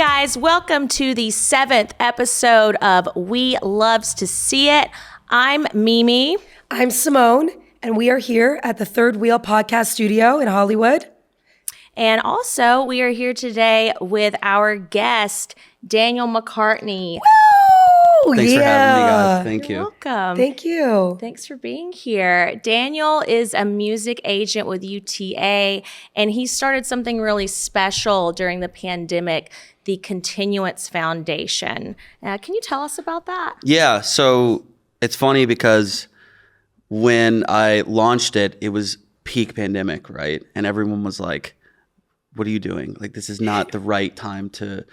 guys, welcome to the 7th episode of We Loves to See It. I'm Mimi. I'm Simone, and we are here at the Third Wheel Podcast Studio in Hollywood. And also, we are here today with our guest, Daniel McCartney. Woo! Thanks for having me, guys. Thank You're you. welcome. Thank you. Thanks for being here. Daniel is a music agent with UTA, and he started something really special during the pandemic, the Continuance Foundation. Can you tell us about that? Yeah, so it's funny because when I launched it, it was peak pandemic, right? And everyone was like, what are you doing? Like, this is not the right time to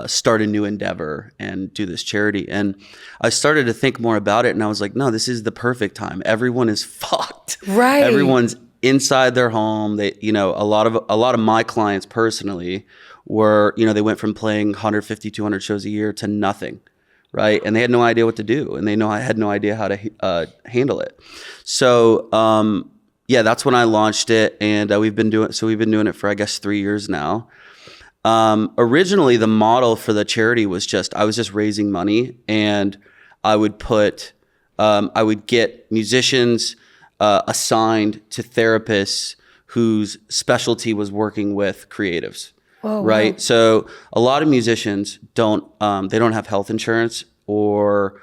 start a new endeavor and do this charity. And I started to think more about it, and I was like, no, this is the perfect time. Everyone is fucked. Right. Everyone's inside their home. They, a lot of my clients personally were, they went from playing 150, 200 shows a year to nothing, right? And they had no idea what to do, and I had no idea how to handle it. So, yeah, that's when I launched it, and we've been doing it for, I guess, 3 years now. Originally, the model for the charity was I was just raising money, and I would get musicians assigned to therapists whose specialty was working with creatives. Oh, right. Wow. So a lot of musicians don't have health insurance, or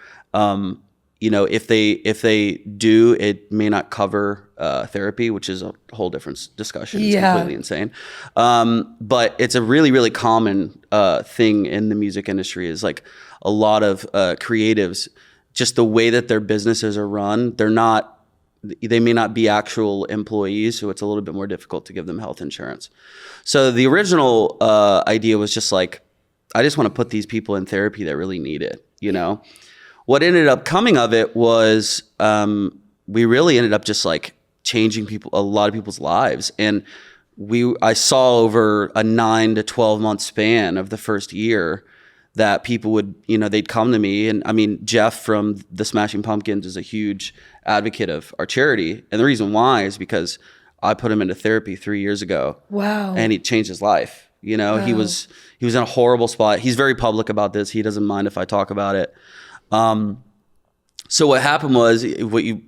if they do, it may not cover therapy, which is a whole different discussion. It's completely insane. But it's a really, really common thing in the music industry, is like a lot of creatives, just the way that their businesses are run, they may not be actual employees, so it's a little bit more difficult to give them health insurance. So the original idea was just like, I just want to put these people in therapy that really need it, What ended up coming of it was we really ended up just like changing a lot of people's lives. And I saw over a 9 to 12 month span of the first year that people would, they'd come to me. And I mean, Jeff from the Smashing Pumpkins is a huge advocate of our charity. And the reason why is because I put him into therapy 3 years ago. Wow. And it changed his life. Wow. He was in a horrible spot. He's very public about this. He doesn't mind if I talk about it. So what happened was,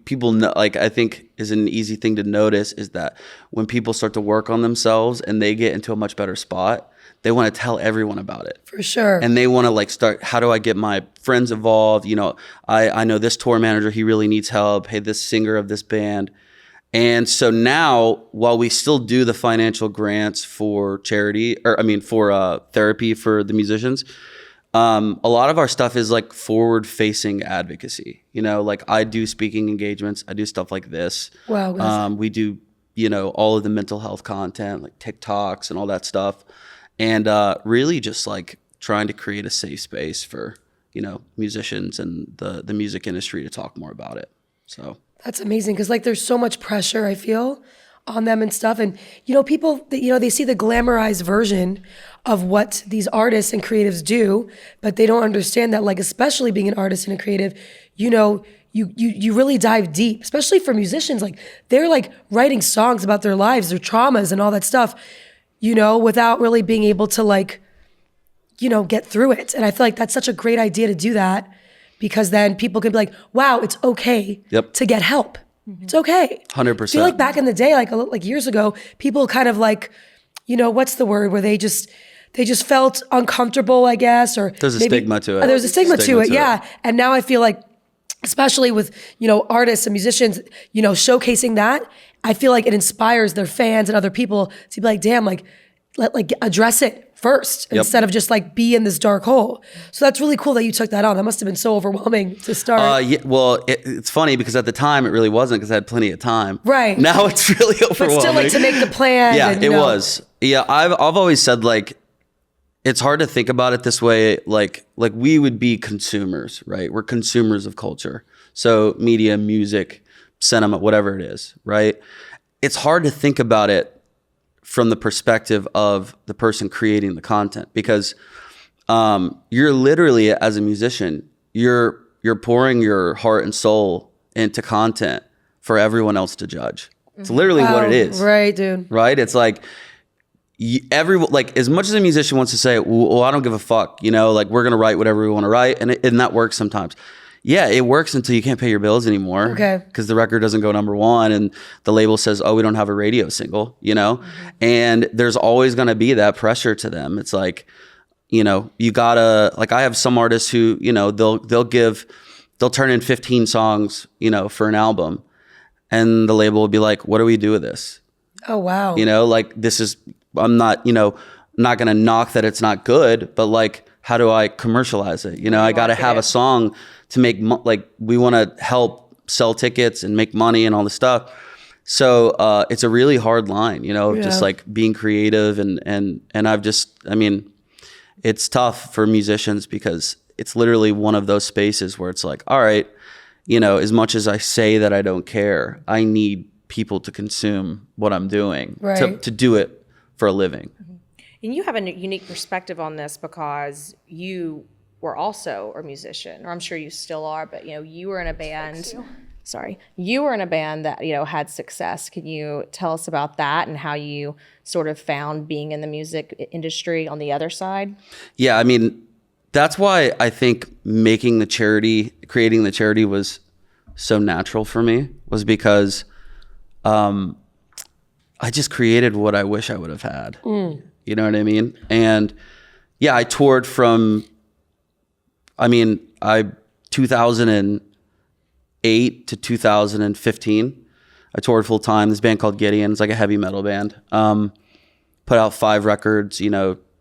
people know, like, I think is an easy thing to notice, is that when people start to work on themselves and they get into a much better spot, they want to tell everyone about it. For sure. And they want to start, how do I get my friends involved? I know this tour manager, he really needs help. Hey, this singer of this band. And so now, while we still do the financial grants for charity, for therapy for the musicians, a lot of our stuff is like forward-facing advocacy. I do speaking engagements. I do stuff like this. Wow. We do, all of the mental health content, like TikToks and all that stuff. And really just like trying to create a safe space for, musicians and the music industry to talk more about it. So that's amazing, because there's so much pressure, I feel, on them and stuff. And, people, they see the glamorized version of what these artists and creatives do, but they don't understand that, especially being an artist and a creative, you really dive deep, especially for musicians. They're writing songs about their lives, their traumas and all that stuff, without really being able to get through it. And I feel like that's such a great idea to do that, because then people can be like, wow, it's okay to get help. Mm-hmm. It's okay. 100%. I feel like back in the day, like years ago, people kind of what's the word, where they just felt uncomfortable, I guess, or there's a stigma to it. There's a stigma to it, yeah. And now I feel like, especially with, artists and musicians, showcasing that, I feel like it inspires their fans and other people to be like, damn, address it first instead of just be in this dark hole. So that's really cool that you took that on. That must have been so overwhelming to start. Yeah, well, it's funny because at the time it really wasn't, because I had plenty of time. Right. Now it's really overwhelming. But still, to make the plan. Yeah, and, it was. Yeah, I've always said it's hard to think about it this way. Like we would be consumers, right? We're consumers of culture. So media, music, cinema, whatever it is, right? It's hard to think about it from the perspective of the person creating the content, because you're literally, as a musician, you're pouring your heart and soul into content for everyone else to judge. It's literally what it is. Right, dude. Right? It's like like as much as a musician wants to say, well, I don't give a fuck, like we're going to write whatever we want to write. And that works sometimes. Yeah, it works until you can't pay your bills anymore. Okay. Because the record doesn't go number one and the label says, oh, we don't have a radio single, And there's always going to be that pressure to them. It's like, you gotta, like I have some artists who, they'll turn in 15 songs, for an album. And the label will be like, what do we do with this? Oh, wow. Like this is, I'm not, not going to knock that it's not good, but like, how do I commercialize it? I got to have a song to make, like, we want to help sell tickets and make money and all this stuff. So it's a really hard line, just like being creative and it's tough for musicians because it's literally one of those spaces where it's like, all right, as much as I say that I don't care, I need people to consume what I'm doing to do it for a living. And you have a unique perspective on this because you were also a musician, or I'm sure you still are, but you were in a band. You were in a band that had success. Can you tell us about that and how you sort of found being in the music industry on the other side? Yeah, I mean, that's why I think creating the charity was so natural for me, was because I just created what I wish I would have had. You know what I mean? And yeah, I toured from, 2008 to 2015. I toured full time. This band called Gideon. It's like a heavy metal band. Put out 5 records,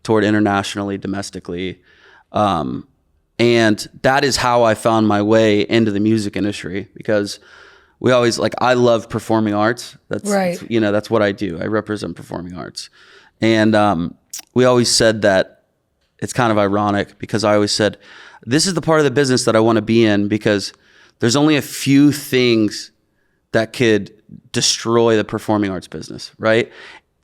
toured internationally, domestically. And that is how I found my way into the music industry, because we always, like, I love performing arts. That's what I do. I represent performing arts. And we always said that it's kind of ironic, because I always said, this is the part of the business that I want to be in, because there's only a few things that could destroy the performing arts business, right?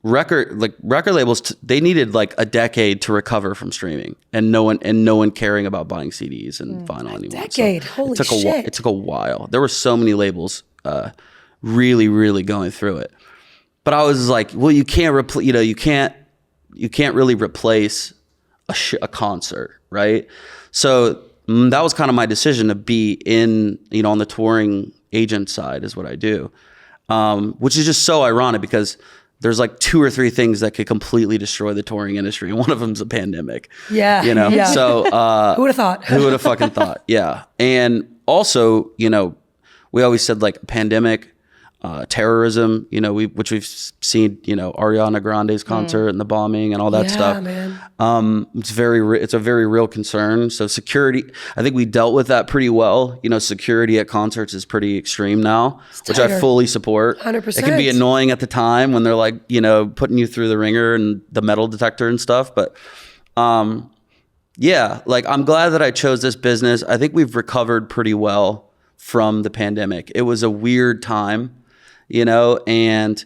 Record labels, they needed like a decade to recover from streaming, and no one caring about buying CDs and vinyl anymore. Decade, so holy shit! It took a while. There were so many labels, really, really going through it. But I was like, well, you can't really replace a concert, right? So that was kind of my decision to be in, on the touring agent side is what I do, which is just so ironic, because there's like 2 or 3 things that could completely destroy the touring industry, and one of them's a pandemic. Yeah. Yeah. So who would have thought? Who would have fucking thought? Yeah. And also, we always said, like, pandemic, terrorism, which we've seen, Ariana Grande's concert and the bombing and all that stuff. Man. It's a very real concern. So security, I think we dealt with that pretty well. Security at concerts is pretty extreme now, which I fully support. 100%. It can be annoying at the time when they're like, putting you through the ringer and the metal detector and stuff. But, yeah, like, I'm glad that I chose this business. I think we've recovered pretty well from the pandemic. It was a weird time. And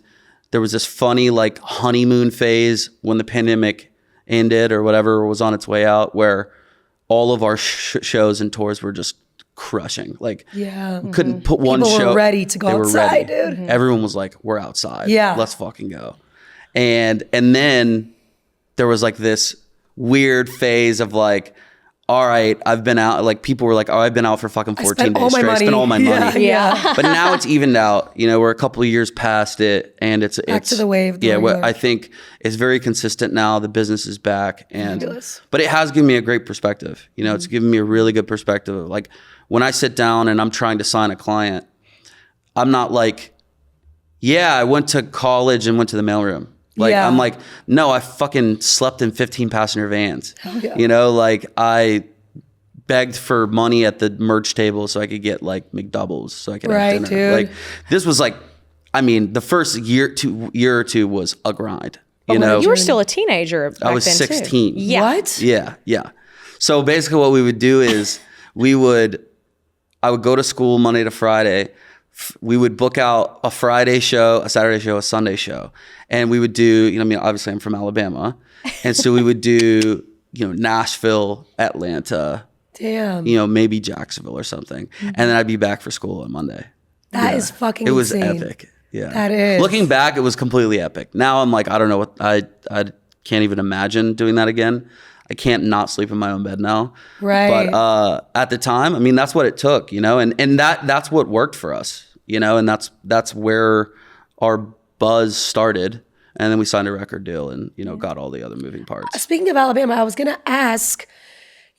there was this funny, like, honeymoon phase when the pandemic ended or whatever, was on its way out, where all of our shows and tours were just crushing. Like, couldn't put one show. People were ready to go outside, dude. Everyone was like, we're outside. Yeah. Let's fucking go. And then there was like this weird phase of like, all right, I've been out. Like, people were like, oh, I've been out for fucking 14 days straight. I spent all my money. Yeah. But now it's evened out. We're a couple of years past it, and it's back to the wave. I think it's very consistent now. The business is back, but it has given me a great perspective. It's given me a really good perspective. Like, when I sit down and I'm trying to sign a client, I'm not like, yeah, I went to college and went to the mailroom. Like, I'm like, no, I fucking slept in 15 passenger vans. Yeah. Like, I begged for money at the merch table so I could get like McDoubles so I could have dinner. Dude. Like, this was like, the first year or two was a grind. You were still a teenager back then. I was 16. Too. Yeah. What? Yeah. So basically what we would do is I would go to school Monday to Friday. We would book out a Friday show, a Saturday show, a Sunday show. And we would do, obviously I'm from Alabama. And so we would do, Nashville, Atlanta. Damn. Maybe Jacksonville or something. And then I'd be back for school on Monday. That is fucking insane. It was epic. Yeah. That is. Looking back, it was completely epic. Now I'm like, I don't know what, I can't even imagine doing that again. I can't not sleep in my own bed now. Right. But at the time, I mean, that's what it took, you know, and that's what worked for us, you know, and that's where our buzz started. And then we signed a record deal and, you know, got all the other moving parts. Speaking of Alabama, I was going to ask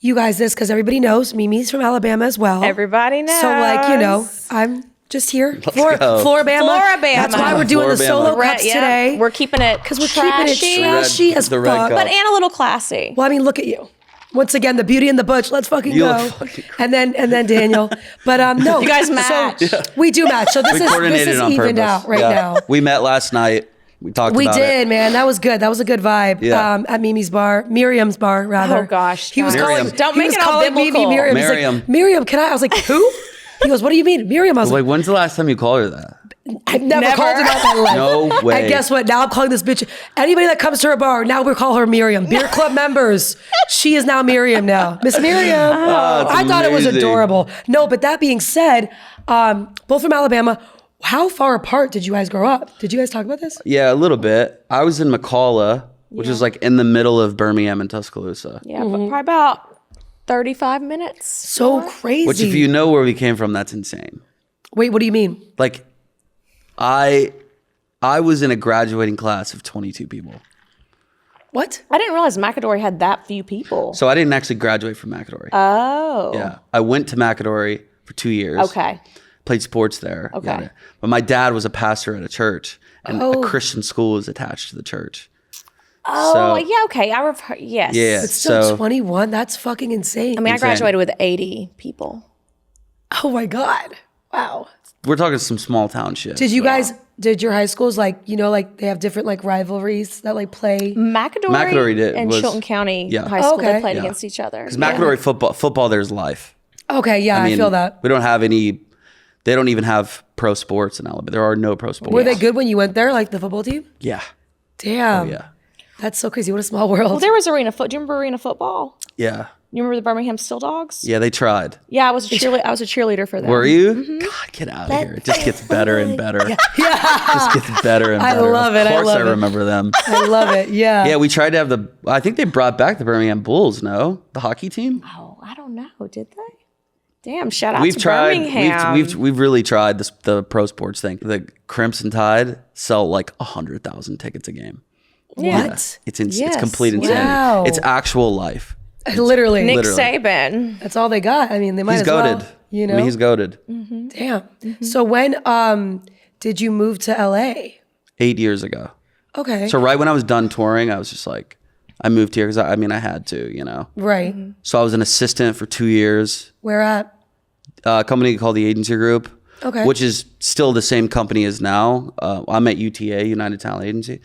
you guys this because everybody knows Mimi's from Alabama as well. Everybody knows. So, like, you know, I'm just here. go. Floribama. Floribama. That's why we're doing the Floribama. solo Red- cups yeah, today. We're keeping it Because we're trashy, keeping it trashy as The red fuck. cup. but and a little classy. Well, I mean, look at you. Once again, the beauty and the butch. Let's fucking You go. look fucking And then Daniel. But no, You guys match. So we do match. So this We is coordinated on evened purpose. out right now. We met last night. We talked We about did, it. man. That was good. That was a good vibe. Yeah. At Mimi's bar, Miriam's bar, rather. Oh, gosh, he was guys. calling. Miriam. Don't he make was it all calling Mimi biblical. Miriam. He's Miriam. like, Miriam, can I? I was like, who? He goes, what do you mean, Miriam? I was Like, like, when's the last time you called her that? I've never Never. called her that in my life. No way. And guess what? Now I'm calling this bitch. Anybody that comes to her bar, now we call her Miriam. Beer club members. She is now Miriam now. Miss Miriam. Oh, I thought it was amazing. adorable. No, but that being said, both from Alabama. How far apart did you guys grow up? Did you guys talk about this? Yeah, a little bit. I was in McCalla, which is like in the middle of Birmingham and Tuscaloosa. Yeah, but probably about 35 minutes. So crazy. Which, if you know where we came from, that's insane. Wait, what do you mean? Like, I was in a graduating class of 22 people. What? I didn't realize McAdory had that few people. So I didn't actually graduate from McAdory. Oh. Yeah, I went to McAdory for 2 years. Okay. Played sports there. Okay. Got it. But my dad was a pastor at a church, and Oh. a Christian school is attached to the church. Oh, So- yeah, okay. Yes. Yeah. It's still So- 21. That's fucking insane. I mean, I Insane. graduated with 80 people. Oh my God. Wow. We're talking some small town shit. Did you guys, did your high schools like, you know, like they have different like rivalries that like play? McAdory did- and was- Chilton County Yeah. High School, Okay. they played Yeah. against each other. Because McAdory football there's life. Okay, yeah, I mean, feel that. We don't have any. They don't even have pro sports in Alabama. There are no pro sports. Were they good when you went there, like the football team? Yeah. Damn. Yeah. That's so crazy. What a small world. Well, there was arena foot. Do you remember arena football? Yeah. You remember the Birmingham Steel Dogs? Yeah. They tried. Yeah, I was a cheerleader for them. Were you? Mm-hmm. God, get out of here. It just gets better and better. Just gets better and I better. love it. Of I course, love I it. remember them. I love it. Yeah. Yeah, we tried to have I think they brought back the Birmingham Bulls. No, the hockey team. Oh, I don't know. Did they? Damn! Shout out We've to tried. Birmingham. We've really tried the pro sports thing. The Crimson Tide sell like 100,000 tickets a game. Yeah. What? It's Yes. complete insanity. Wow. It's actual life. Literally. Nick Literally. Saban. That's all they got. I mean, they might He's as well. goated. You know? I mean, he's goated. Damn. So when did you move to LA? 8 years ago. Okay. So right when I was done touring, I was just like, I moved here because I mean I had to, you know. right. So I was an assistant for 2 years. Where at? A company called the Agency Group, Okay. which is still the same company as now. I'm at UTA, United Talent Agency.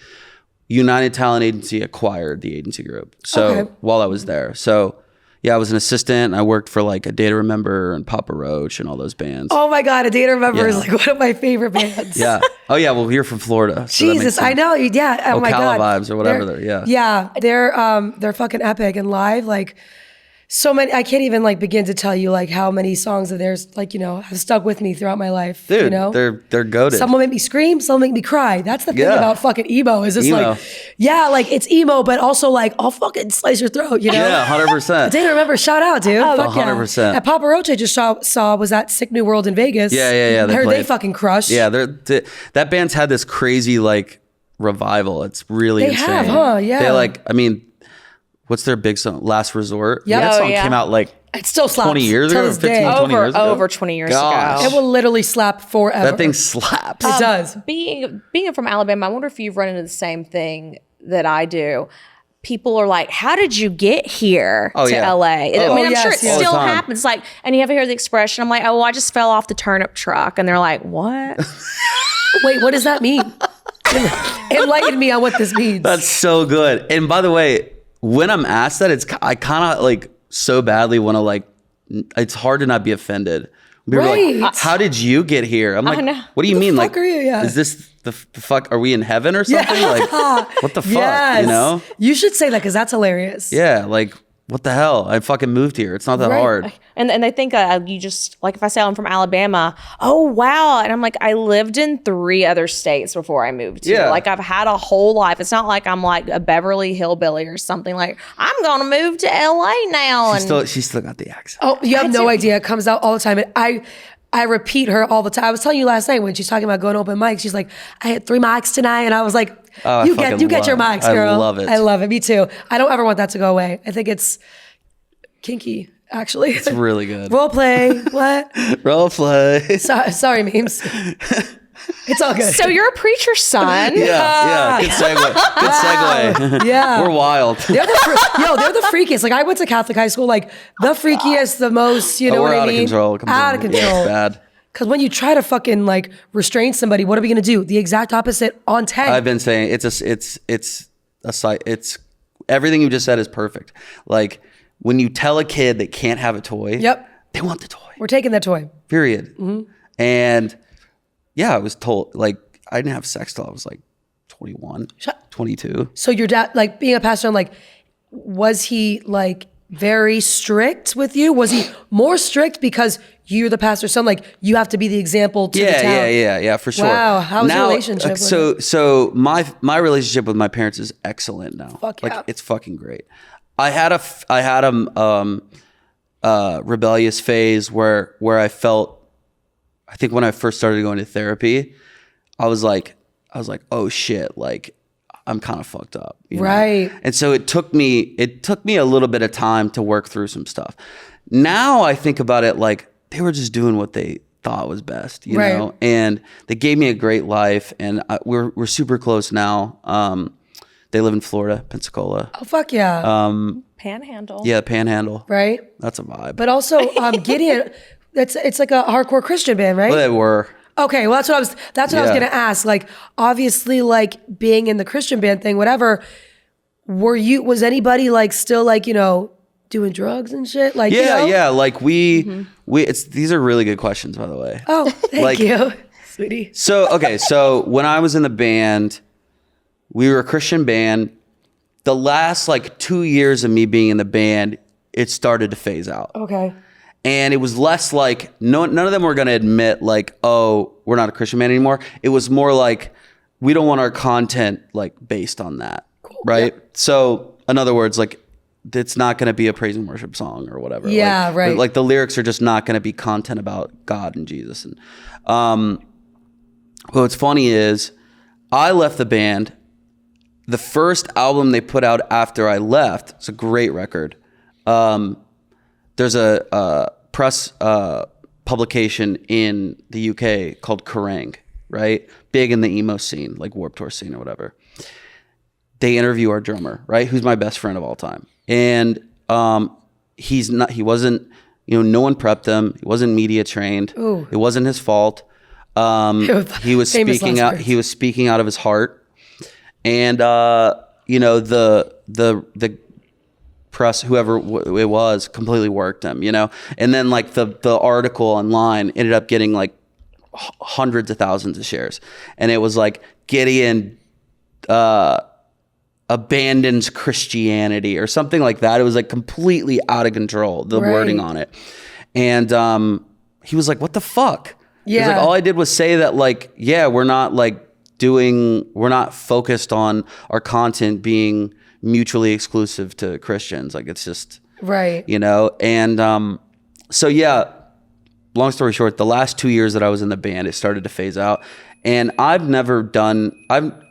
United Talent Agency acquired the Agency Group. So Okay. while I was there, so yeah, I was an assistant. I worked for like a Day to Remember and Papa Roach and all those bands. Oh my God, A Day to Remember is Yeah. like one of my favorite bands. Yeah. Oh yeah. Well, you're from Florida. So that makes Jesus, I sense. know. Yeah. Oh my Ocala God. vibes or whatever they're- yeah. Yeah. They're fucking epic and live. Like so many, I can't even like begin to tell you like how many songs of theirs, like, you know, have stuck with me throughout my life. Dude, you know? they're goated. Some will make me scream, some will make me cry. That's the thing Yeah. about fucking emo is just Emo. like, yeah, like it's emo, but also like I'll fucking slice your throat, you know? Yeah, 100%. Day to Remember, shout out, dude. Fuck yeah. 100%. At Papa Roach, I just saw was that Sick New World in Vegas. Yeah. I heard they played. fucking crushed. Yeah, that band's had this crazy like revival. It's really They insane. have, huh? Yeah. They like, I mean, what's their big song? Last Resort. Yep. That Oh, song yeah. came out like It still slaps. 20 years till ago, this 15, day. 20 years ago. Over 20 years Gosh. ago. It will literally slap forever. that thing slaps. It does. Being from Alabama, I wonder if you've run into the same thing that I do. People are like, "How did you get here Oh, to yeah. LA?" I Oh, mean, I'm sure yes, it yes. All the still time. happens. Like, and you ever hear the expression? I'm like, "Oh, I just fell off the turnip truck," and they're like, "What?" Wait, what does that mean? Enlighten me on what this means. That's so good. And by the way, when I'm asked that, I kind of like so badly want to like, it's hard to not be offended. People are like, Right. how did you get here? I'm like, know. what do you The mean? fuck Like, are you? Yeah. is this the fuck? Are we in heaven or something? Like, what the fuck? Yes. You know? You should say that because that's hilarious. Yeah, like what the hell? I fucking moved here. It's not that hard. And they think you just, like if I say I'm from Alabama, oh, wow. And I'm like, I lived in 3 other states before I moved here. Yeah. Like I've had a whole life. It's not like I'm like a Beverly hillbilly or something. Like I'm going to move to LA now. She still got the accent. Oh, you have no idea. It comes out all the time. And I repeat her all the time. I was telling you last night when she's talking about going to open mics, she's like, I had 3 mics tonight. And I was like, you get your mics, girl. I love it. I love it. Me too. I don't ever want that to go away. I think it's kinky, actually. It's really good. Role play. What? Role play. Sorry, memes. It's all good. So you're a preacher's son. Yeah. Good segue. Good segue. Yeah. We're wild. They're the freakiest. Like I went to Catholic high school, like the freakiest, the most, you know what I mean? We're out of control. Out of control. Yeah, it's bad. Because when you try to fucking like restrain somebody, what are we gonna do? The exact opposite on 10. I've been saying it's everything you just said is perfect. Like when you tell a kid they can't have a toy, they want the toy. We're taking that toy. Period. And yeah, I was told, like, I didn't have sex till I was like 21, 22. So your dad, like being a pastor, like, was he like very strict with you? Was he more strict because you're the pastor's son? Like you have to be the example to the town? Yeah, for sure. Wow, how's your relationship with him? So my relationship with my parents is excellent now. Fuck yeah. Like it's fucking great. I had a rebellious phase where I felt, I think when I first started going to therapy, I was like, oh shit, like I'm kind of fucked up. You know? Right. And so it took me a little bit of time to work through some stuff. Now I think about it like they were just doing what they thought was best, you know? And they gave me a great life and we're super close now. They live in Florida, Pensacola. Oh, fuck yeah. Panhandle. Yeah, Panhandle. Right. That's a vibe. But also Gideon, it's like a hardcore Christian band, right? Well, they were. Okay, well that's what I was gonna ask. Like, obviously, like being in the Christian band thing, whatever. Was anybody like still like, you know, doing drugs and shit? Like, Yeah, you know? yeah. Like these are really good questions, by the way. Oh, thank you, sweetie. So when I was in the band, we were a Christian band. The last like 2 years of me being in the band, it started to phase out. Okay. And it was less like, none of them were going to admit like, oh, we're not a Christian band anymore. It was more like, we don't want our content like based on that. Cool. Right. Yeah. So in other words, like it's not going to be a praise and worship song or whatever. Yeah. Right. Like the lyrics are just not going to be content about God and Jesus. And what's funny is I left the band. The first album they put out after I left, it's a great record. There's a press publication in the UK called Kerrang, right? Big in the emo scene, like Warped Tour scene or whatever. They interview our drummer, right? Who's my best friend of all time. And he wasn't, you know, no one prepped him. He wasn't media trained. Ooh. It wasn't his fault. He was speaking out. He was speaking out of his heart. And you know, the press, whoever it was, completely worked him, you know? And then like the article online ended up getting like hundreds of thousands of shares. And it was like Gideon abandons Christianity or something like that. It was like completely out of control, the wording on it. And he was like, what the fuck? Yeah. He was like, all I did was say that like, yeah, we're not focused on our content being mutually exclusive to Christians. Like it's just, right. You know? And so yeah, long story short, the last 2 years that I was in the band, it started to phase out. And I'm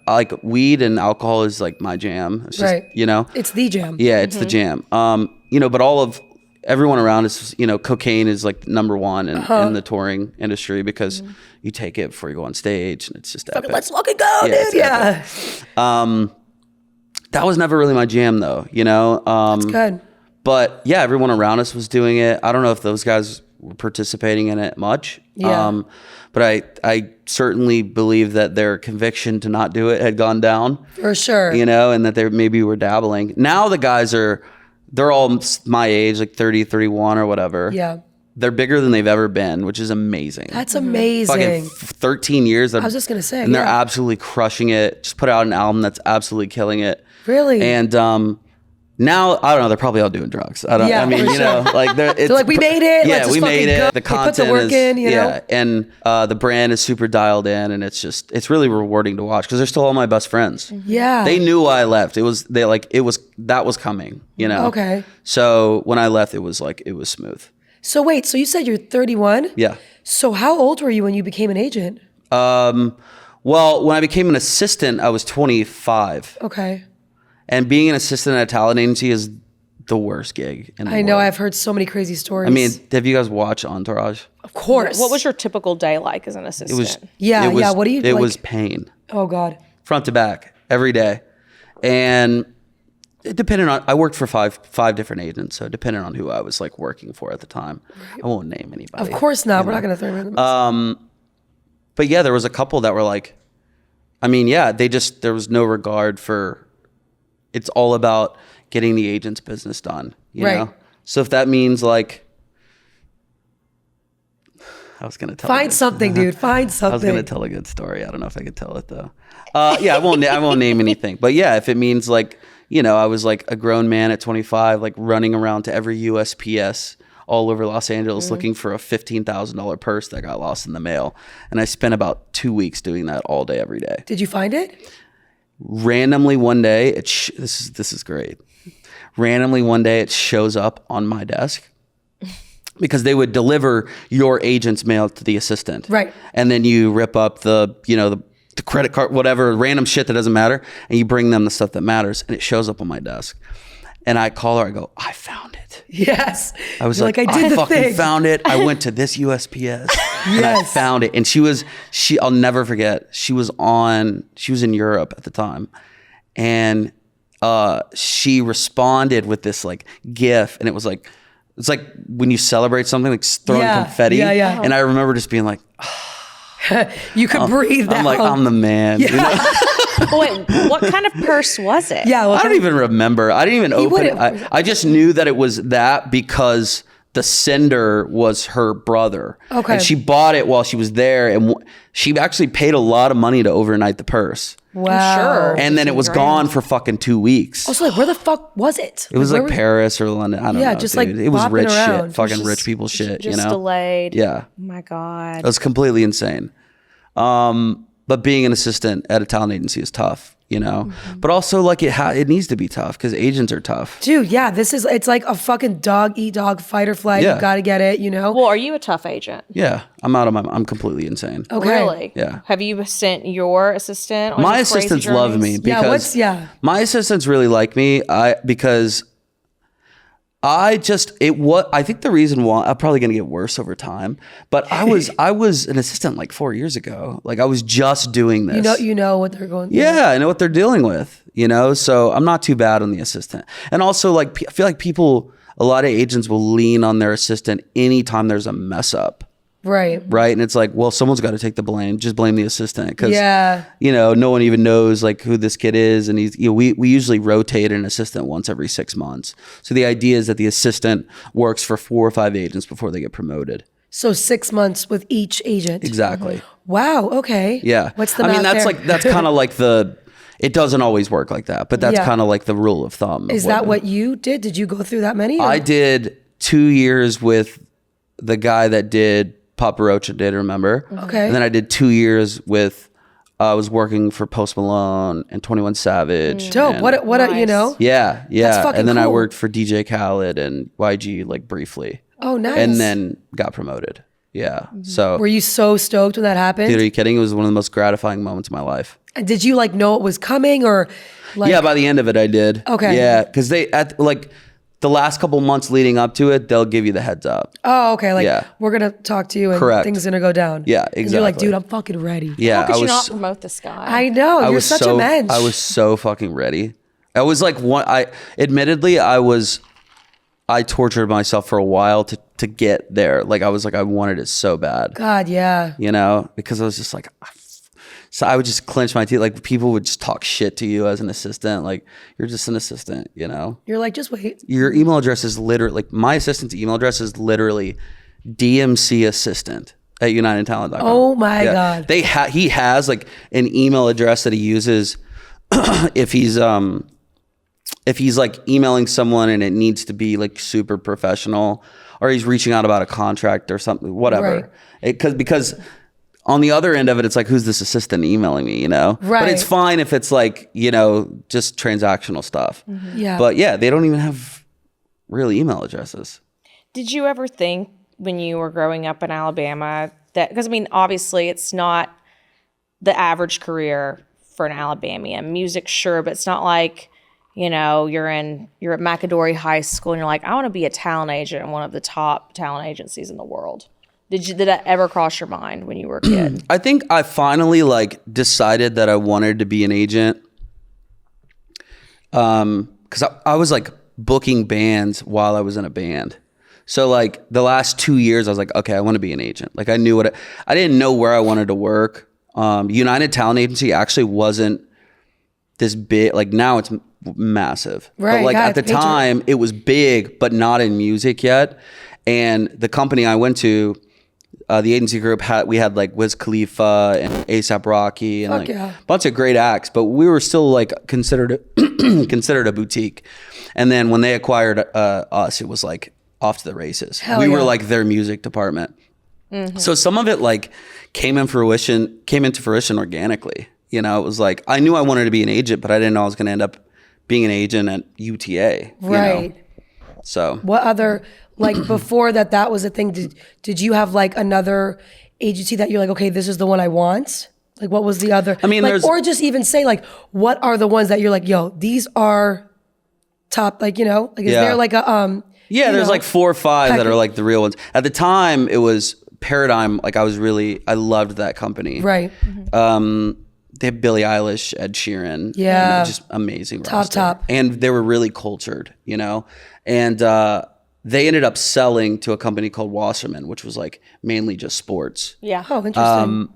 like weed and alcohol is like my jam. It's just, you know, it's the jam. Yeah, it's the jam. You know, but everyone around us, you know, cocaine is like number one in the touring industry because you take it before you go on stage and it's just epic. Let's fucking go, dude. Yeah. That was never really my jam though, you know? That's good. But yeah, everyone around us was doing it. I don't know if those guys were participating in it much. Yeah. But I certainly believe that their conviction to not do it had gone down. For sure. You know, and that they maybe were dabbling. Now the guys they're all my age, like 30, 31 or whatever. Yeah. They're bigger than they've ever been, which is amazing. That's amazing. Fucking 13 years. I was just going to say. And they're absolutely crushing it. Just put out an album that's absolutely killing it. Really? And Now, I don't know. They're probably all doing drugs. I don't. Yeah, I mean, for you know, like They're like, we made it. Yeah, Let's just we made fucking it. go. The They content put the work is in, you know? and the brand is super dialed in, and it's really rewarding to watch because they're still all my best friends. Yeah. They knew I left. That was coming. You know. Okay. So when I left, it was smooth. So wait, so you said you're 31? Yeah. So how old were you when you became an agent? Well, when I became an assistant, I was 25, Okay. and being an assistant at a talent agency is the worst gig in the I know, world. I've heard so many crazy stories. I mean, have you guys watched Entourage? of course. What was your typical day like as an It assistant? was Yeah, it was, yeah, what do you, It like- was pain, Oh God. front to back, every day, and it depended on. I worked for five different agents, so depending on who I was like working for at the time, I won't name anybody. Of course not. We're not going to throw them in the mix. But yeah, there was a couple that were like, I mean, yeah, there was no regard for. It's all about getting the agent's business done, you Right. know. So if that means like, I was gonna tell. Find something, dude. Find something. I was gonna tell a good story. I don't know if I could tell it though. Yeah, I won't name anything. But yeah, if it means like, you know, I was like a grown man at 25, like running around to every USPS all over Los Angeles looking for a $15,000 purse that got lost in the mail, and I spent about 2 weeks doing that all day, every day. Did you find it? Randomly one day, this is great. Randomly one day, it shows up on my desk. Because they would deliver your agent's mail to the assistant. Right. And then you rip up the credit card, whatever, random shit that doesn't matter. And you bring them the stuff that matters. And it shows up on my desk. And I call her, I go, I found it. Yes. I was You're like, I did the fucking thing. found it. I went to this USPS and I Yes. found it. And I'll never forget. She was in Europe at the time. And she responded with this like GIF, and it was like, it's like when you celebrate something, like throwing Yeah, confetti. yeah, yeah. And I remember just being like, You could breathe now. I'm like, I'm the man. You know? Wait, what kind of purse was it? Yeah. Well, I don't even remember. I didn't even open it. wouldn't- I just knew that it was that because the sender was her brother. Okay. And she bought it while she was there. And she actually paid a lot of money to overnight the purse. Wow. sure. And then it was gone for fucking 2 weeks. Also, like, where the fuck was it? It was where like Paris or London. I don't Yeah, know. just, dude. like, it was bopping rich around. shit. Fucking Just- rich people shit, Just you know? delayed. Yeah. Oh my God. It was completely insane. But being an assistant at a talent agency is tough, you know? Mm-hmm. But also, like, it needs to be tough because agents are tough. Dude, yeah, it's like a fucking dog eat dog, fight or flight. Yeah. You gotta get it, you know? Well, are you a tough agent? Yeah. I'm completely insane. Okay. Really? Yeah. Have you sent your assistant on My these crazy assistants love me journeys? because Yeah, my assistants really like me. Because I think the reason why I'm probably going to get worse over time, but I was an assistant like 4 years ago. Like I was just doing this. you know what they're going through. Yeah, I know what they're dealing with, you know? So I'm not too bad on the assistant. And also like I feel like a lot of agents will lean on their assistant anytime there's a mess up. Right. Right. And it's like, well, someone's got to take the blame. Just blame the assistant. Because, Yeah. you know, no one even knows like who this kid is. And we usually rotate an assistant once every 6 months. So the idea is that the assistant works for 4 or 5 agents before they get promoted. So 6 months with each agent. Exactly. Wow. Okay. Yeah. What's the I mean, math that's there? kind of like it doesn't always work like that, but that's Yeah. kind of like the rule of thumb. Is that what you did? Did you go through that many? or- I did 2 years with the guy that did Papa Roach, remember? Okay. And then I did 2 years with, I was working for Post Malone and 21 Savage. Dope. and- What a, you Nice. know? Yeah. fucking And then I cool. worked for DJ Khaled and YG like briefly. Oh, nice. And then got promoted. Yeah. So, Were you so stoked when that happened? dude, are you kidding? It was one of the most gratifying moments of my life. And did you like know it was coming or like? Yeah, by the end of it, I did. Okay. Yeah, because the last couple months leading up to it, they'll give you the heads up. Oh, okay. Like Yeah. we're gonna talk to you and Correct. things are gonna go down. Yeah, And you're like, exactly. dude, I'm fucking ready. Yeah, How could I you was. not promote this guy? I know. I You're was such so. a mensch. I was so fucking ready. I was like I tortured myself for a while to get there. Like I was like, I wanted it so bad, God, yeah. you know, because I was just like, so I would just clench my teeth. Like people would just talk shit to you as an assistant. Like you're just an assistant, you know. You're like, just wait. Your email address is literally like my assistant's email address is literally DMC assistant at UnitedTalent.com. Oh my God. He has like an email address that he uses if he's if he's like emailing someone and it needs to be like super professional, or he's reaching out about a contract or something, whatever. Because on the other end of it, it's like, who's this assistant emailing me, you know? Right. But it's fine if it's like, you know, just transactional stuff. Yeah. But yeah, they don't even have real email addresses. Did you ever think when you were growing up in Alabama that, because I mean, obviously it's not the average career for an Alabamian. Music, sure, but it's not like, you know, you're at McAdory High School and you're like, I want to be a talent agent in one of the top talent agencies in the world. Did that ever cross your mind when you were a kid? I think I finally like decided that I wanted to be an agent. Because I was like booking bands while I was in a band. So like the last 2 years I was like, okay, I want to be an agent. Like I knew I didn't know where I wanted to work. United Talent Agency actually wasn't this big. Like now it's massive. Right. But like yeah, at the time it was big, but not in music yet. And the company I went to, the agency group we had like Wiz Khalifa and A$AP Rocky and like a bunch of great acts, but we were still like considered a boutique. And then when they acquired us, it was like off to the races. We were like their music department. So some of it like came into fruition organically. You know, it was like I knew I wanted to be an agent, but I didn't know I was going to end up being an agent at UTA. Right. You know? So what other, like before that was a thing, did you have like another agency that you're like, okay, this is the one I want? Like what was the other? I mean, like, or just even say like, what are the ones that you're like, yo, these are top, like, you know, like is there like a, there's like 4 or 5 that are like the real ones. At the time it was Paradigm. Like I loved that company. Right. They have Billie Eilish, Ed Sheeran. Yeah. You know, just amazing roster. Top. And they were really cultured, you know? And they ended up selling to a company called Wasserman, which was like mainly just sports. Yeah. Oh, interesting.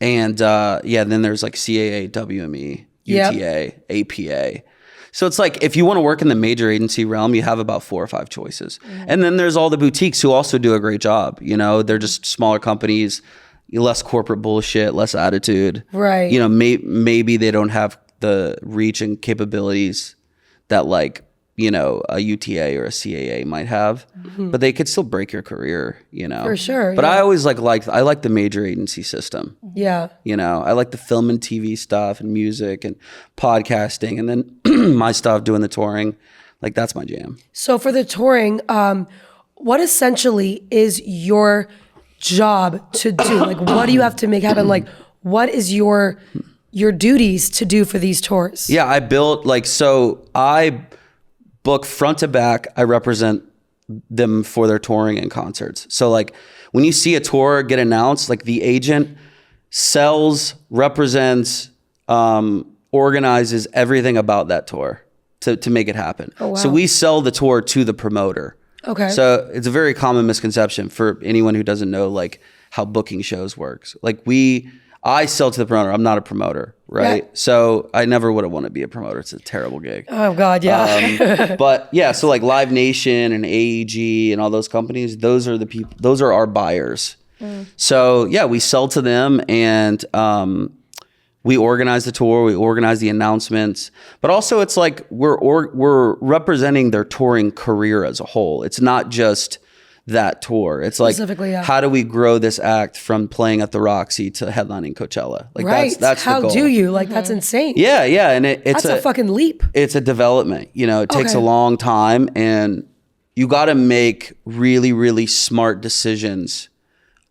And then there's like CAA, WME, UTA, APA. So it's like if you want to work in the major agency realm, you have about 4 or 5 choices. And then there's all the boutiques who also do a great job. You know, they're just smaller companies, less corporate bullshit, less attitude. Right. You know, maybe they don't have the reach and capabilities that like, you know, a UTA or a CAA might have, but they could still break your career, you know. For sure. But I always I like the major agency system. Yeah. You know, I like the film and TV stuff and music and podcasting, and then my stuff doing the touring. Like that's my jam. So for the touring, what essentially is your job to do? Like what do you have to make happen? Like what is your duties to do for these tours? Yeah, I built I book front to back. I represent them for their touring and concerts. So like when you see a tour get announced, like the agent sells, represents, organizes everything about that tour to make it happen. Oh, wow. So we sell the tour to the promoter. Okay. So it's a very common misconception for anyone who doesn't know like how booking shows works. Like I sell to the promoter. I'm not a promoter, right? Yeah. So I never would have wanted to be a promoter. It's a terrible gig. Oh God, yeah. But yeah, so like Live Nation and AEG and all those companies, those are the people. Those are our buyers. So yeah, we sell to them, and we organize the tour. We organize the announcements. But also, it's like we're representing their touring career as a whole. It's not just that tour. It's like, how do we grow this act from playing at the Roxy to headlining Coachella? Like right. that's how the goal. do you? Like that's insane. Yeah, yeah, and it's a fucking leap. It's a development. You know, it takes a long time, and you got to make really, really smart decisions,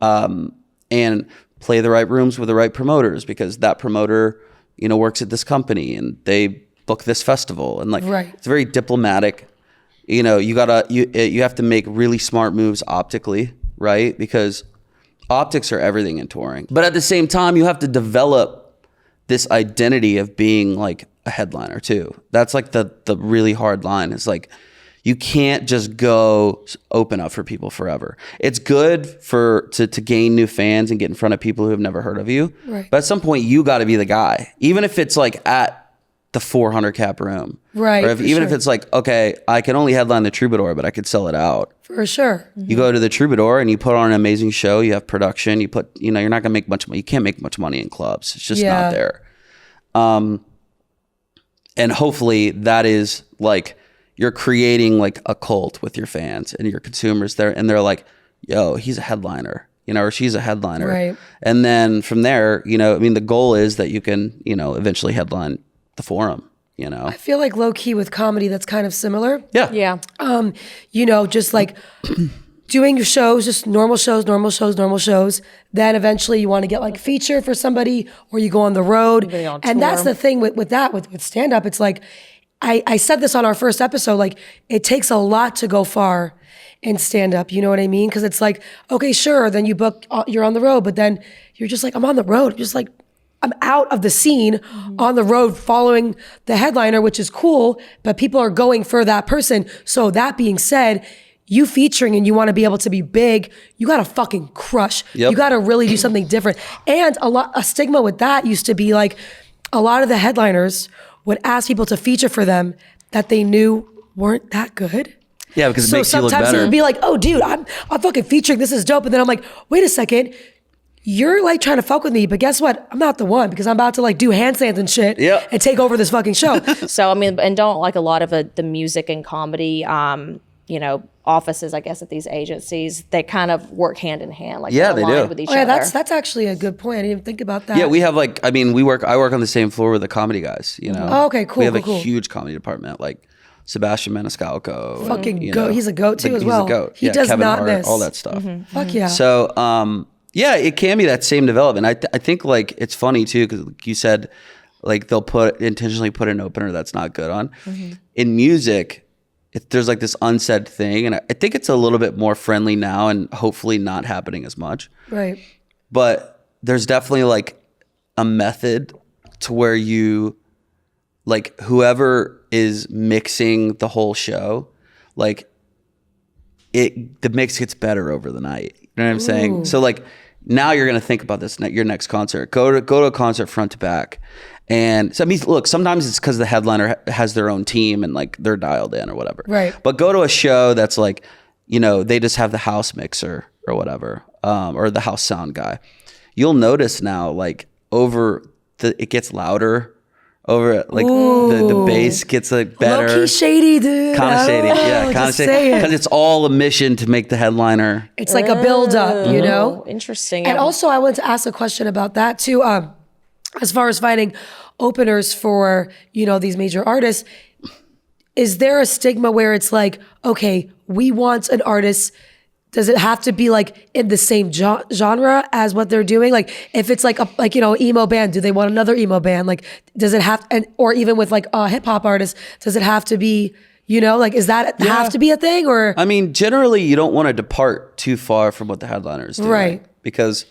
and play the right rooms with the right promoters, because that promoter, you know, works at this company and they book this festival, and like it's very diplomatic. You know, you have to make really smart moves optically, right? Because optics are everything in touring. But at the same time, you have to develop this identity of being like a headliner too. That's like the really hard line. It's like you can't just go open up for people forever. It's good to gain new fans and get in front of people who have never heard of you. Right. But at some point, you got to be the guy, even if it's like at the 400 cap room. Right. Or if it's like, okay, I can only headline the Troubadour, but I could sell it out. For sure. You go to the Troubadour and you put on an amazing show. You have production. You're not going to make much money. You can't make much money in clubs. It's just not there. and hopefully that is like you're creating like a cult with your fans and your consumers there, and they're like, yo, he's a headliner, you know, or she's a headliner. Right. And then from there, you know, I mean, the goal is that you can, you know, eventually headline the Forum, you know. I feel like low key with comedy, that's kind of similar. Yeah. Yeah. You know, just like doing your shows, just normal shows. Then eventually you want to get like feature for somebody, or you go on the road. And that's the thing with stand up. It's like, I said this on our first episode, like it takes a lot to go far in stand up. You know what I mean? Cause it's like, okay, sure. Then you book, you're on the road, but then you're just like, I'm on the road. Just like, I'm out of the scene on the road following the headliner, which is cool, but people are going for that person. So that being said, you featuring and you want to be able to be big, you got to fucking crush. Yep. You got to really do something different. And a stigma with that used to be like a lot of the headliners would ask people to feature for them that they knew weren't that good. Yeah, because it So makes you look sometimes it better. would be like, oh dude, I'm fucking featuring, this is dope. And then I'm like, wait a second, you're like trying to fuck with me, but guess what? I'm not the one, because I'm about to like do handstands and shit and take over this fucking show. So, I mean, and don't like a lot of the music and comedy, you know, offices, I guess, at these agencies, they kind of work hand in hand. Like Yeah, they're they aligned do. with each Oh yeah, other. that's actually a good point. I didn't even think about that. Yeah, we have like, I mean, I work on the same floor with the comedy guys, you know. Oh, okay, cool, We have cool. a huge comedy department, like Sebastian Maniscalco. Fucking you goat. know, He's a goat too as well. He's a goat. He does Kevin not Hart, miss. all that stuff. Fuck yeah. So, yeah, it can be that same development. I think like it's funny too, because like you said, like they'll intentionally put an opener that's not good on. In music, there's like this unsaid thing, and I think it's a little bit more friendly now, and hopefully not happening as much. Right. But there's definitely like a method to where you, like whoever is mixing the whole show, like the mix gets better over the night. You know what I'm saying? So like now you're gonna think about this your next concert. Go to a concert front to back. And so I mean, look, sometimes it's because the headliner has their own team and like they're dialed in or whatever. Right. But go to a show that's like, you know, they just have the house mixer or whatever, or the house sound guy. You'll notice now, like it gets louder. Over like the bass gets like better. Low key shady, dude. Kind of shady, yeah, kind of just shady. saying. Because it's all a mission to make the headliner. It's like a build up, you know? Interesting. And also I wanted to ask a question about that too. As far as finding openers for, you know, these major artists, is there a stigma where it's like, okay, we want an artist, does it have to be like in the same genre as what they're doing? Like if it's like you know, emo band, do they want another emo band? Like does it have, or even with like a hip hop artist, does it have to be, you know, like is that have to be a thing? Or I mean, generally you don't want to depart too far from what the headliner is doing. Right. Because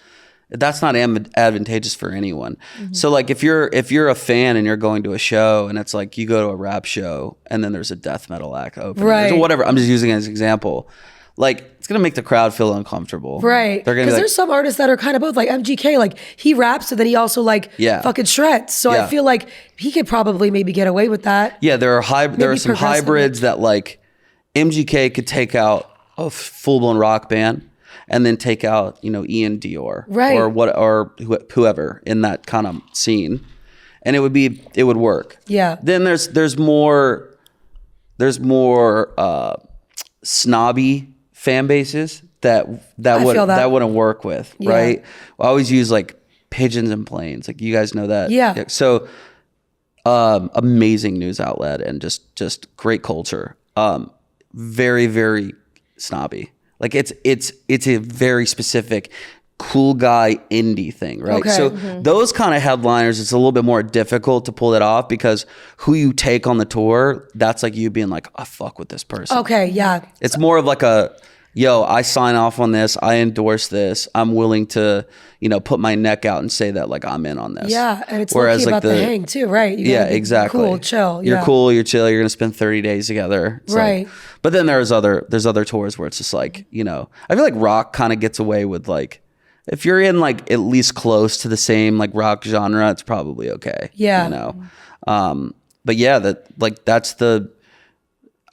that's not advantageous for anyone. So like if you're a fan and you're going to a show and it's like you go to a rap show and then there's a death metal act opening Right. or whatever, I'm just using it as an example. Like it's gonna make the crowd feel uncomfortable. right. They're gonna Because be like, there's some artists that are kind of both, like MGK, like he raps and then he also like fucking shreds. So I Yeah. feel like he could probably maybe get away with that. yeah, there are some progressive. hybrids that like MGK could take out a full blown rock band and then take out, you know, Ian Dior Right. or whoever in that kind of scene, and it would work. Yeah. Then there's more snobby fan bases that feel that. wouldn't work with, Yeah. right? I always use like Pigeons and Planes, like you guys know that. Yeah. So amazing news outlet and just great culture. Very, very snobby. Like it's a very specific cool guy indie thing, right? Okay. So those kind of headliners, it's a little bit more difficult to pull it off because who you take on the tour, that's like you being like, I fuck with this person. Okay, yeah. It's more of like a, yo, I sign off on this, I endorse this, I'm willing to, you know, put my neck out and say that like I'm in on this. Yeah, and it's Whereas low-key like about the hang too, right? You yeah, gotta be exactly. Cool, chill. You're yeah. cool, you're chill, you're gonna spend 30 days together. It's Right. like- but then there's other tours where it's just like, you know, I feel like rock kind of gets away with like, if you're in like at least close to the same like rock genre, it's probably okay. Yeah. You know? But yeah, that's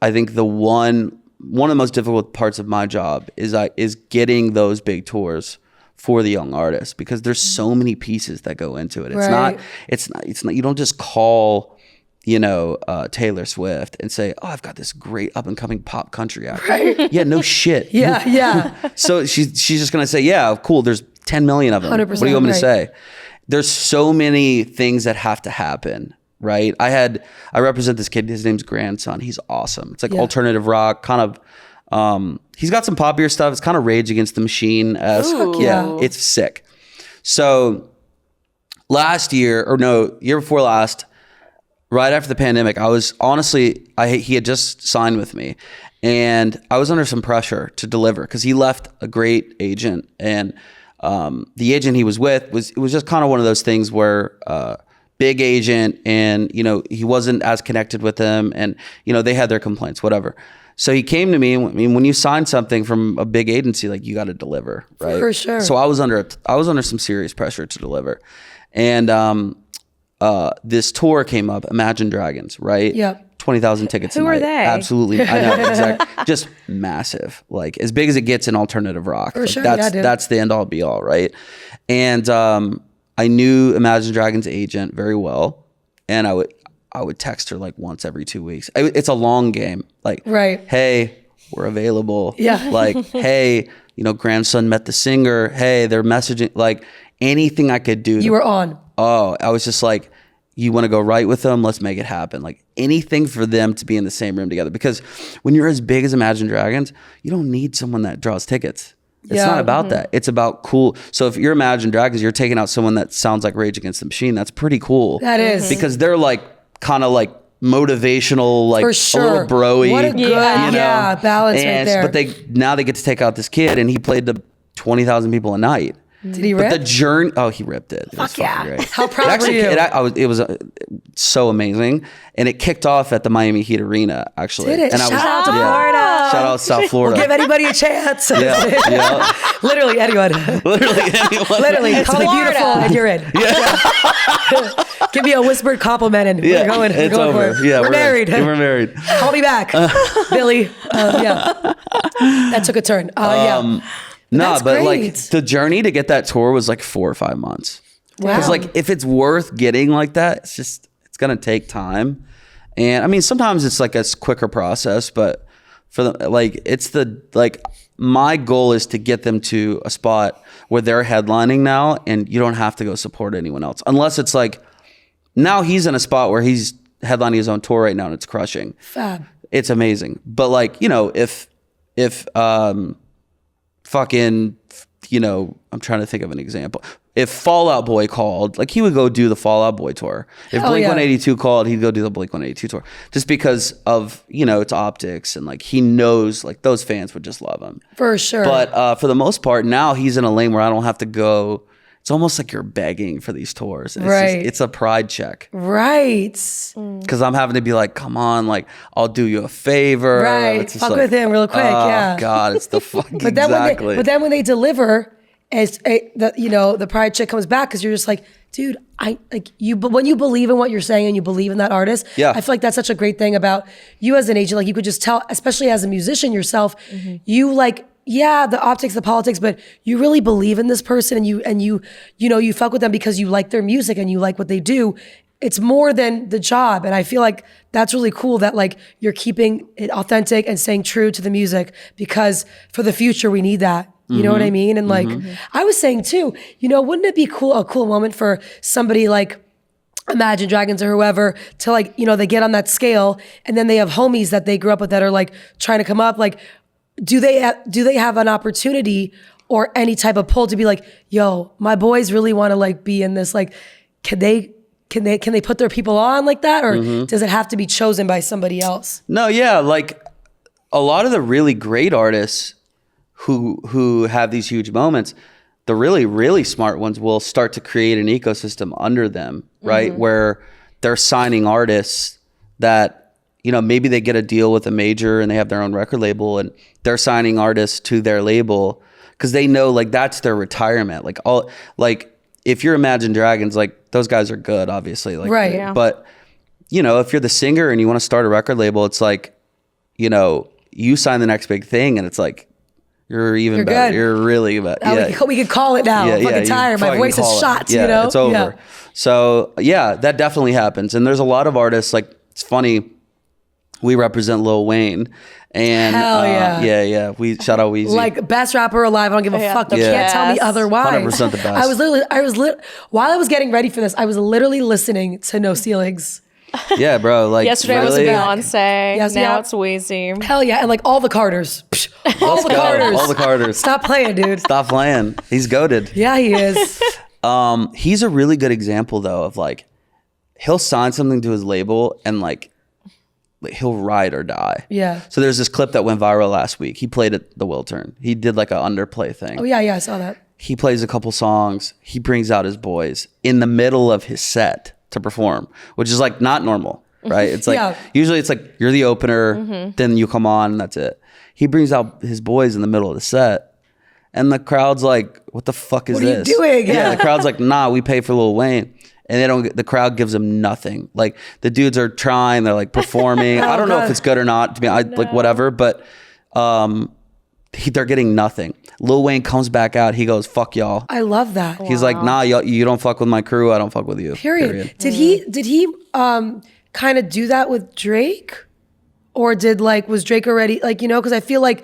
I think the one of the most difficult parts of my job is getting those big tours for the young artists, because there's so many pieces that go into it. Right. It's not, you don't just call, Taylor Swift and say, oh, I've got this great up and coming pop country act. Right. Yeah, no shit. Yeah. So she's just going to say, yeah, cool. There's 10 million of them. 100%, what do you want me to right. say? There's so many things that have to happen. Right. I represent this kid. His name's Grandson. He's awesome. It's like alternative rock, kind of, he's got some poppier stuff. It's kind of Rage Against the Machine-esque. Yeah. It's sick. So year before last, right after the pandemic, I was honestly, he had just signed with me and I was under some pressure to deliver because he left a great agent and the agent he was with it was just kind of one of those things where big agent and, he wasn't as connected with them and, they had their complaints, whatever. So he came to me and when you sign something from a big agency, like you got to deliver, right? For sure. So I was under some serious pressure to deliver. And this tour came up, Imagine Dragons, right? Yep. 20,000 tickets a Who night. are they? Absolutely. I know, exactly. Just massive, like as big as it gets in alternative rock. For Like, sure, that's the end all be all, right? And I knew Imagine Dragons agent very well, and I would text her like once every 2 weeks. It's a long game. Like, right. Hey, we're available. Yeah. Like, hey, Grandson met the singer. Hey, they're messaging. Like anything I could do. You were on. Oh, I was just like, you want to go right with them? Let's make it happen. Like anything for them to be in the same room together. Because when you're as big as Imagine Dragons, you don't need someone that draws tickets. It's not about that. It's about cool. So if you're Imagine Dragons, you're taking out someone that sounds like Rage Against the Machine. That's pretty cool. That is. Because they're like kind of like motivational, like For sure. a little broy. What a good balance right there. But they get to take out this kid and he played to 20,000 people a night. Did he But rip? the journey, he ripped it. It was Fuck yeah. fucking great. How proud were you? It was so amazing. And it kicked off at the Miami Heat Arena, actually. Did it? And Shout out to Florida. Shout out South Florida. Give anybody a chance. Yeah. Literally anyone. Literally anyone. Literally, call me Florida. beautiful and you're in. Yeah. Give me a whispered compliment and we're going. It's we're going over. for it. Yeah, we're married. We're married. Call me back, Billy. That took a turn. No, That's but great. like the journey to get that tour was like 4 or 5 months. Wow. Because like if it's worth getting like that, it's gonna take time. And I mean, sometimes it's like a quicker process, but for the my goal is to get them to a spot where they're headlining now and you don't have to go support anyone else. Unless it's like now he's in a spot where he's headlining his own tour right now and it's crushing. Fab. It's amazing. But like, if fucking, I'm trying to think of an example. If Fall Out Boy called, like he would go do the Fall Out Boy tour. If Hell yeah. Blink-182 called, he'd go do the Blink-182 tour. Just because of, its optics and like he knows like those fans would just love him. For sure. But for the most part, now he's in a lane where I don't have to go. It's almost like you're begging for these tours. Right. It's a pride check. Right. Because I'm having to be like, come on, like I'll do you a favor. Right. It's just Fuck like, with him real quick. Oh Yeah. God, it's the fucking But then exactly. when they deliver, the pride chick comes back because you're just like, dude, but when you believe in what you're saying and you believe in that artist, Yeah. I feel like that's such a great thing about you as an agent. Like you could just tell, especially as a musician yourself, you like, yeah, the optics, the politics, but you really believe in this person and you fuck with them because you like their music and you like what they do. It's more than the job. And I feel like that's really cool that like you're keeping it authentic and staying true to the music because for the future, we need that. You know what I mean? And like, I was saying too, wouldn't it be a cool moment for somebody like Imagine Dragons or whoever to like, they get on that scale and then they have homies that they grew up with that are like trying to come up. Like, do they have an opportunity or any type of pull to be like, yo, my boys really want to like be in this, like, can they put their people on like that? Or does it have to be chosen by somebody else? No, yeah, like a lot of the really great artists who have these huge moments, the really, really smart ones will start to create an ecosystem under them, right? Where they're signing artists that, maybe they get a deal with a major and they have their own record label and they're signing artists to their label because they know like that's their retirement. Like if you're Imagine Dragons, like those guys are good, obviously. Like, Right. Yeah. But, if you're the singer and you want to start a record label, it's like, you sign the next big thing and it's like, you're even better. Good. You're really better. Yeah. We could call it now. I'm fucking tired. My voice is shot, It's over. Yeah. So yeah, that definitely happens. And there's a lot of artists like it's funny. We represent Lil Wayne, and Hell yeah. yeah. We shout out Weezy. Like best rapper alive. I don't give a fuck. You can't tell me best. otherwise. 100% the best. While I was getting ready for this, I was literally listening to No Ceilings. Yeah, bro. Like Yesterday really, was Beyonce. Yes, now yeah. it's Wheezy. Hell yeah, and like all the Carters. Psh, all the go. Carters. All the Carters. Stop playing, dude. Stop playing. He's goated. Yeah, he is. He's a really good example though of like he'll sign something to his label and like he'll ride or die. Yeah. So there's this clip that went viral last week. He played at the Wiltern. He did like an underplay thing. Oh yeah, I saw that. He plays a couple songs. He brings out his boys in the middle of his set to perform, which is like not normal, right? It's like usually it's like you're the opener, then you come on and that's it. He brings out his boys in the middle of the set. And the crowd's like, what the fuck is What are you this? doing? Yeah, the crowd's like, nah, we pay for Lil Wayne. And they don't. The crowd gives them nothing. Like the dudes are trying, they're like performing. I don't know if it's good or not. To be like whatever, but they're getting nothing. Lil Wayne comes back out. He goes, "Fuck y'all." I love that. He's like, "Nah, you don't fuck with my crew. I don't fuck with you." Period. Did he kind of do that with Drake, or was Drake already like because I feel like.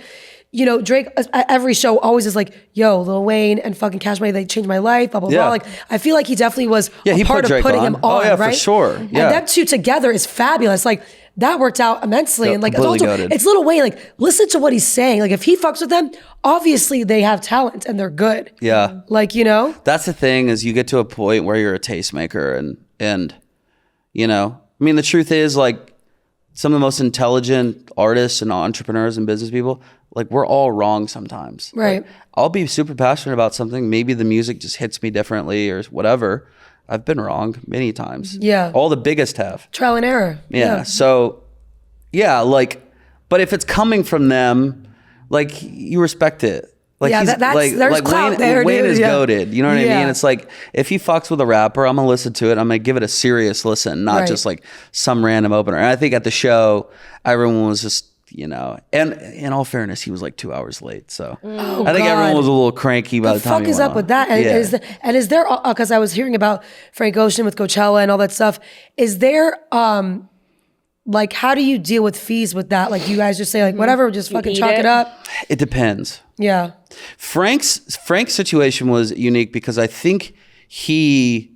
Drake at every show always is like, yo, Lil Wayne and fucking Cash Money, they changed my life, blah, blah, blah. Like, I feel like he definitely was a part of Drake putting on. him on, Oh, yeah, for right? sure. Yeah. And them two together is fabulous. Like, that worked out immensely. Yeah, and like, completely also, goated. it's Lil Wayne. Like, listen to what he's saying. Like, if he fucks with them, obviously they have talent and they're good. Yeah. Like, That's the thing is you get to a point where you're a tastemaker and I mean, the truth is like some of the most intelligent artists and entrepreneurs and business people, like we're all wrong sometimes. Right. Like, I'll be super passionate about something. Maybe the music just hits me differently or whatever. I've been wrong many times. Yeah. All the biggest have. Trial and error. Yeah. So, yeah, like, but if it's coming from them, like you respect it. Like Yeah, there's clout Wayne, there, Wayne dude. is Yeah. goated. You know what I Yeah. mean? It's like if he fucks with a rapper, I'm gonna listen to it. I'm gonna give it a serious listen, not Right. just like some random opener. And I think at the show, everyone was just, and in all fairness, he was like 2 hours late. So I think everyone was a little cranky by the time. What the fuck is up with that? And is there, because I was hearing about Frank Ocean with Coachella and all that stuff, is there, like, how do you deal with fees with that? Like, do you guys just say, like, whatever, just fucking chalk it up? It depends. Yeah. Frank's situation was unique because I think he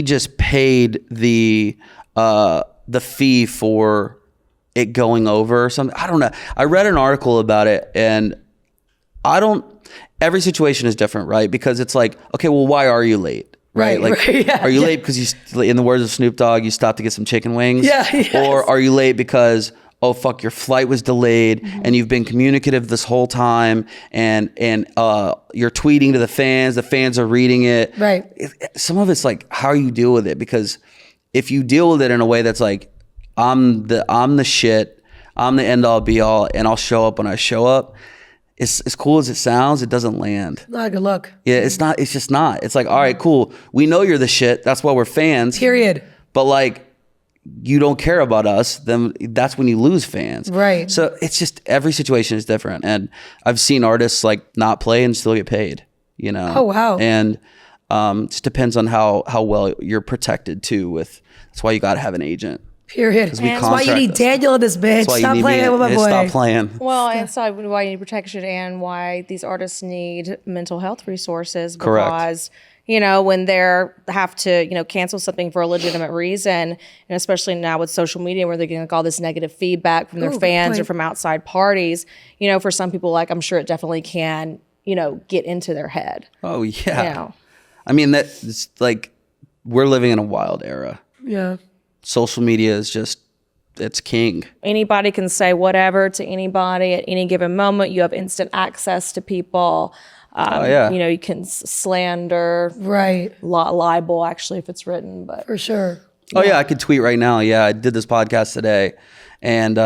just paid the fee for it going over or something. I don't know. I read an article about it and every situation is different, right? Because it's like, okay, well, why are you late? Right? Like, yeah, are you late because in the words of Snoop Dogg, you stopped to get some chicken wings? Yeah, yes. Or are you late because, oh, fuck, your flight was delayed and you've been communicative this whole time and you're tweeting to the fans are reading it. Right. Some of it's like how you deal with it, because if you deal with it in a way that's like, I'm the shit, I'm the end all be all, and I'll show up when I show up. As cool as it sounds, it doesn't land. Not a good look. Yeah, it's not. It's just not. It's like, all right, cool. We know you're the shit. That's why we're fans. Period. But like, you don't care about us, then that's when you lose fans. Right. So it's just every situation is different, and I've seen artists like not play and still get paid. Oh wow. And it just depends on how well you're protected too. That's why you got to have an agent. Period. we That's why you contract need us. Daniel in this bitch. That's why Stop you need playing me. with my boy. Stop playing. Well, and so why you need protection and why these artists need mental health resources Correct. because, when they're have to, cancel something for a legitimate reason, and especially now with social media where they're getting like all this negative feedback from their Ooh, good fans or point. from outside parties, for some people, like I'm sure it definitely can, get into their head. Oh yeah. You know. I mean, it's like we're living in a wild era. Yeah. Social media is it's king. Anybody can say whatever to anybody at any given moment. You have instant access to people. Oh yeah. You can slander, Right. libel, actually, if it's written. But For sure. Oh yeah, I could tweet right now. Yeah, I did this podcast today, and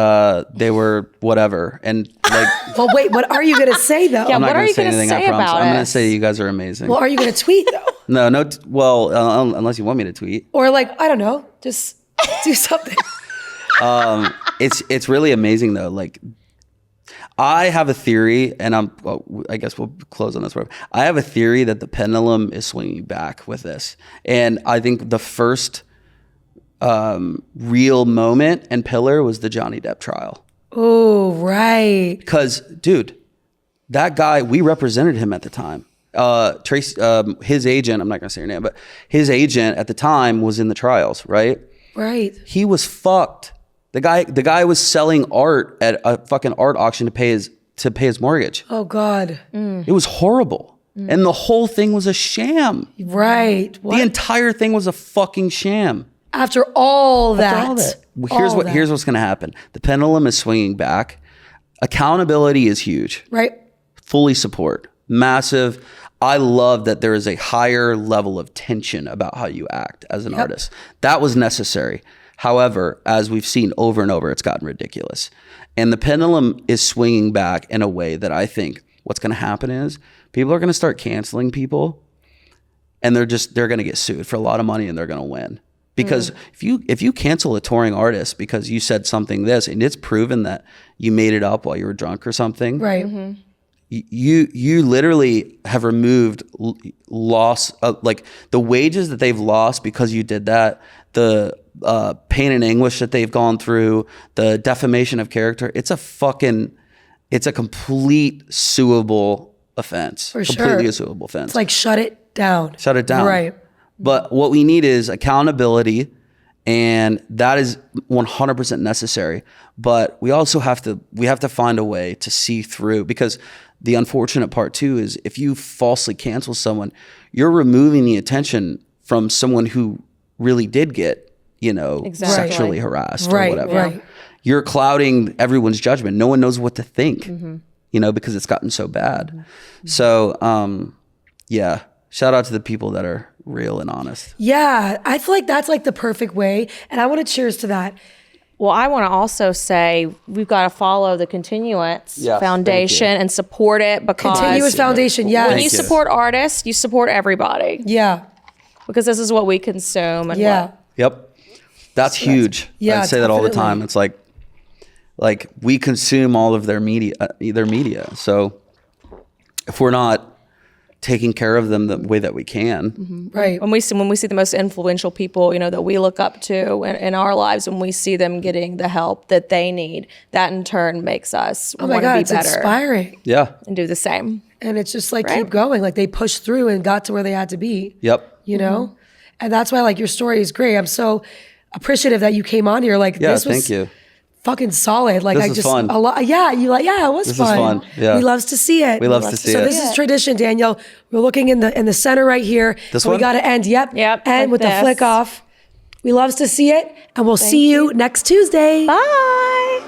they were whatever. And like, Well, wait, what are you going to say though? Yeah, I'm not what are gonna you say gonna anything. say I promise. about I'm gonna us? say you guys are amazing. Well, are you going to tweet though? No. Well, unless you want me to tweet. Or like, I don't know, just do something. It's really amazing though. Like, I have a theory, and I guess we'll close on this. I have a theory that the pendulum is swinging back with this, and I think the first real moment and pillar was the Johnny Depp trial. Oh, right. Because, dude, that guy, we represented him at the time. Tracy, his agent, I'm not going to say her name, but his agent at the time was in the trials, right? Right. He was fucked. The guy was selling art at a fucking art auction to pay his mortgage. Oh, God. It was horrible. And the whole thing was a sham. Right. What? The entire thing was a fucking sham. After all that. Well, here's what's going to happen. The pendulum is swinging back. Accountability is huge. Right. Fully support. Massive. I love that there is a higher level of tension about how you act as an artist. That was necessary. However, as we've seen over and over, it's gotten ridiculous. And the pendulum is swinging back in a way that I think what's going to happen is people are going to start canceling people, and they're going to get sued for a lot of money, and they're going to win. Because if you cancel a touring artist because you said something this, and it's proven that you made it up while you were drunk or something, Right. You literally have removed loss of, like, the wages that they've lost because you did that, the pain and anguish that they've gone through, the defamation of character. It's a complete suable offense. For sure. Completely a suable offense. It's like shut it down. Shut it down. Right. But what we need is accountability, and that is 100% necessary. But we also have to find a way to see through, because the unfortunate part too is if you falsely cancel someone, you're removing the attention from someone who really did get, sexually harassed or whatever. Right. You're clouding everyone's judgment. No one knows what to think, because it's gotten so bad. So, yeah, shout out to the people that are real and honest. Yeah. I feel like that's like the perfect way. And I want to cheers to that. Well, I want to also say we've got to follow the Continuance Yes, Foundation thank you. and support it, because Continuous Foundation. Yes. when Thank you you. support artists, you support everybody, Yeah. because this is what we consume. And Yeah. Yep. That's huge. yeah, I say that all the definitely. time. It's like we consume all of their media. So if we're not taking care of them the way that we can, Right. when we see the most influential people, that we look up to in our lives, when we see them getting the help that they need, that in turn makes us Oh my want God, to be it's better inspiring. yeah. and do the same. And it's just like, keep going. Like they pushed through and got to where they had to be. Yep. You know? And that's why like your story is great. I'm so appreciative that you came on here. Like Yeah. this was Thank you. fucking solid. Like This I was just fun. a lot. Yeah, it was This fun. was fun. Yeah. We loves to see it. We loves to see so it. this is tradition, Danielle. We're looking in the center right here. This so one? we got to end. Yep. Yep, And like with the this. flick off. We loves to see it, and we'll see you next Tuesday. Bye.